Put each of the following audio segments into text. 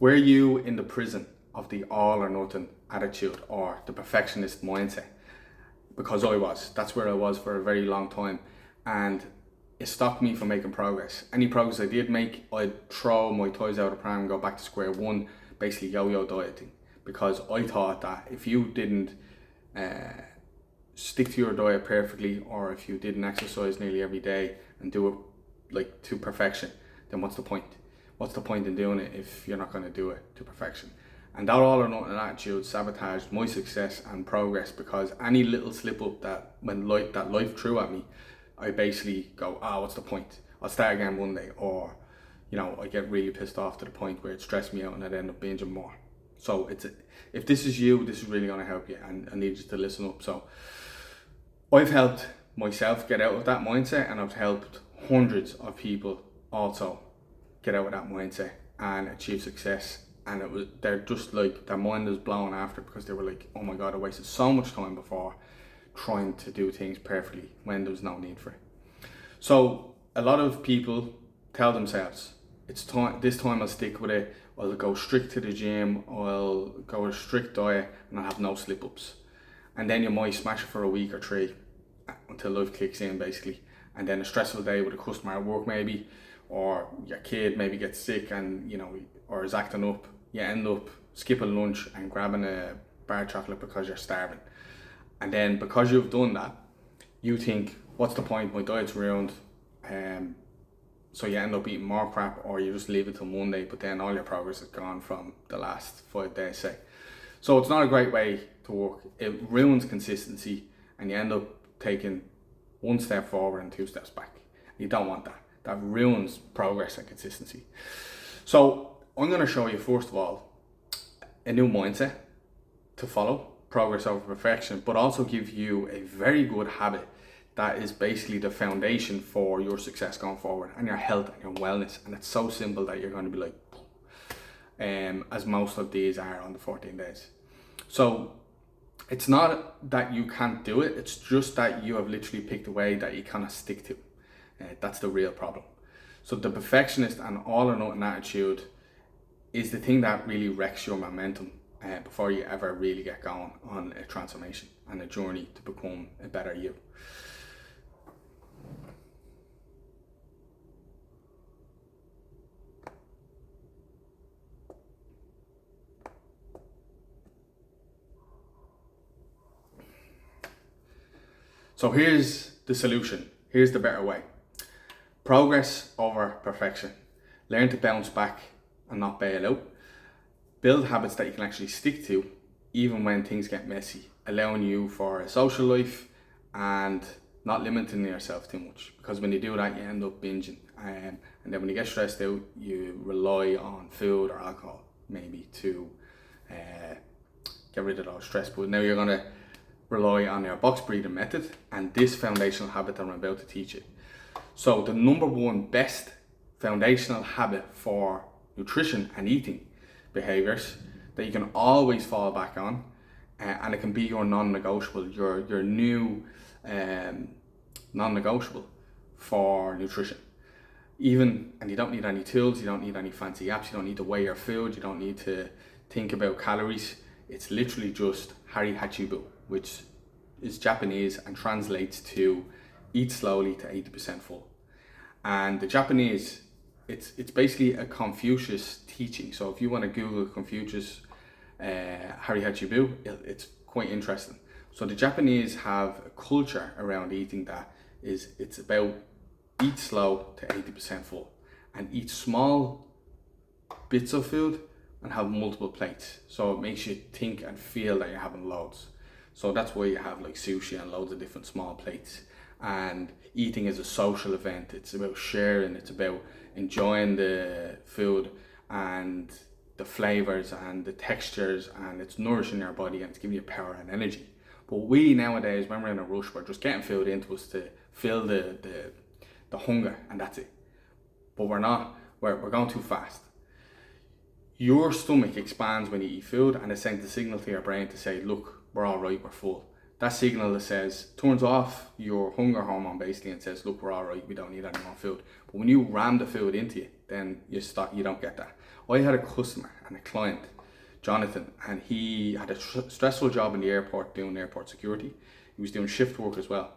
Were you in the prison of the all or nothing attitude or the perfectionist mindset? Because I was. That's where I was for a very long time. And it stopped me from making progress. Any progress I did make, I'd throw my toys out of the pram and go back to square one, basically yo-yo dieting. Because I thought that if you didn't stick to your diet perfectly, or if you didn't exercise nearly every day and do it like to perfection, then what's the point? What's the point in doing it if you're not going to do it to perfection? And that all or nothing attitude sabotaged my success and progress, because any little slip up that life threw at me, I basically go, what's the point? I'll start again one day, or I get really pissed off to the point where it stressed me out and I'd end up binging more. So if this is you, this is really going to help you, and I need you to listen up. So I've helped myself get out of that mindset, and I've helped hundreds of people also get out of that mindset and achieve success. And they're just like, their mind is blown after, because they were like, oh my god, I wasted so much time before trying to do things perfectly when there was no need for it. So a lot of people tell themselves, it's time, this time I'll stick with it, I'll go strict to the gym, I'll go a strict diet, and I'll have no slip ups. And then you might smash it for a week or three until life kicks in, basically. And then a stressful day with a customer at work maybe, or your kid maybe gets sick and or is acting up, you end up skipping lunch and grabbing a bar of chocolate because you're starving. And then because you've done that, you think, what's the point? My diet's ruined. So you end up eating more crap, or you just leave it till Monday, but then all your progress is gone from the last 5 days, say. So it's not a great way to work. It ruins consistency, and you end up taking one step forward and 2 steps back. You don't want that. That ruins progress and consistency. So I'm going to show you, first of all, a new mindset to follow, progress over perfection, but also give you a very good habit that is basically the foundation for your success going forward, and your health and your wellness. And it's so simple that you're going to be like, as most of these are on the 14 days. So it's not that you can't do it, it's just that you have literally picked a way that you cannot stick to. That's the real problem. So the perfectionist and all or nothing attitude is the thing that really wrecks your momentum before you ever really get going on a transformation and a journey to become a better you. So here's the solution. Here's the better way. Progress over perfection. Learn to bounce back and not bail out. Build habits that you can actually stick to even when things get messy, allowing you for a social life and not limiting yourself too much. Because when you do that, you end up binging. And then when you get stressed out, you rely on food or alcohol maybe to get rid of those stress. But now you're going to rely on your box breathing method and this foundational habit that I'm about to teach you. So the number one best foundational habit for nutrition and eating behaviors that you can always fall back on, and it can be your non-negotiable, your new non-negotiable for nutrition. And you don't need any tools, you don't need any fancy apps, you don't need to weigh your food, you don't need to think about calories. It's literally just Hari Hachibu, which is Japanese and translates to eat slowly to 80% full. And the Japanese, it's basically a Confucius teaching. So if you want to Google Confucius Hari Hachibu, it's quite interesting. So the Japanese have a culture around eating that it's about eat slow to 80% full, and eat small bits of food and have multiple plates. So it makes you think and feel that you're having loads. So that's why you have like sushi and loads of different small plates. And eating is a social event. It's about sharing, it's about enjoying the food and the flavors and the textures, and it's nourishing your body and it's giving you power and energy. But we nowadays, when we're in a rush, we're just getting food into us to fill the hunger, and that's it. But we're not, we're going too fast. Your stomach expands when you eat food, and it sends a signal to your brain to say, look, we're all right, we're full. that signal that says, turns off your hunger hormone basically and says, look, we're all right, we don't need any more food. But when you ram the food into you, then you don't get that. I had a customer and a client, Jonathan, and he had a stressful job in the airport doing airport security. He was doing shift work as well.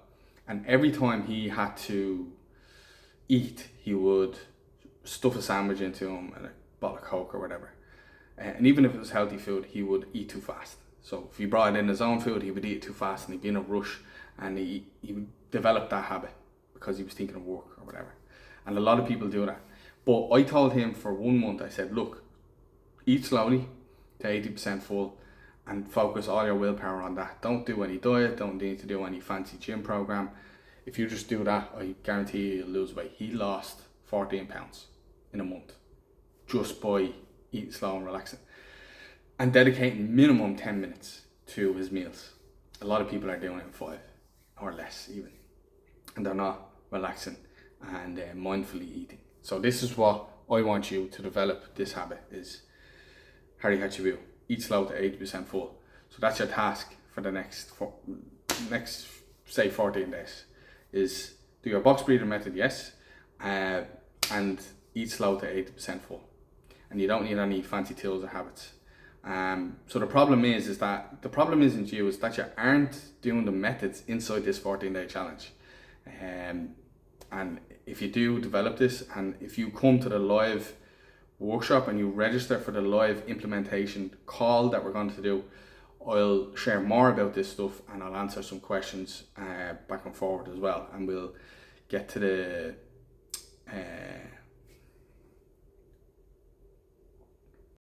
And every time he had to eat, he would stuff a sandwich into him and a bottle of Coke or whatever. And even if it was healthy food, he would eat too fast. So if he brought in his own food, he would eat it too fast and he'd be in a rush, and he would develop that habit because he was thinking of work or whatever. And a lot of people do that. But I told him for 1 month, I said, look, eat slowly to 80% full and focus all your willpower on that. Don't do any diet, don't need to do any fancy gym program. If you just do that, I guarantee you'll lose weight. He lost 14 pounds in a month just by eating slow and relaxing and dedicating minimum 10 minutes to his meals. A lot of people are doing it in 5 or less even, and they're not relaxing and mindfully eating. So this is what I want you to develop. This habit is Harry Hatchibu. Eat slow to 80% full. So that's your task for the next say 14 days, is do your box breathing method, yes, and eat slow to 80% full. And you don't need any fancy tools or habits. So the problem isn't you, is that you aren't doing the methods inside this 14-day challenge. And if you do develop this, and if you come to the live workshop and you register for the live implementation call that we're going to do, I'll share more about this stuff and I'll answer some questions back and forward as well, and we'll get to the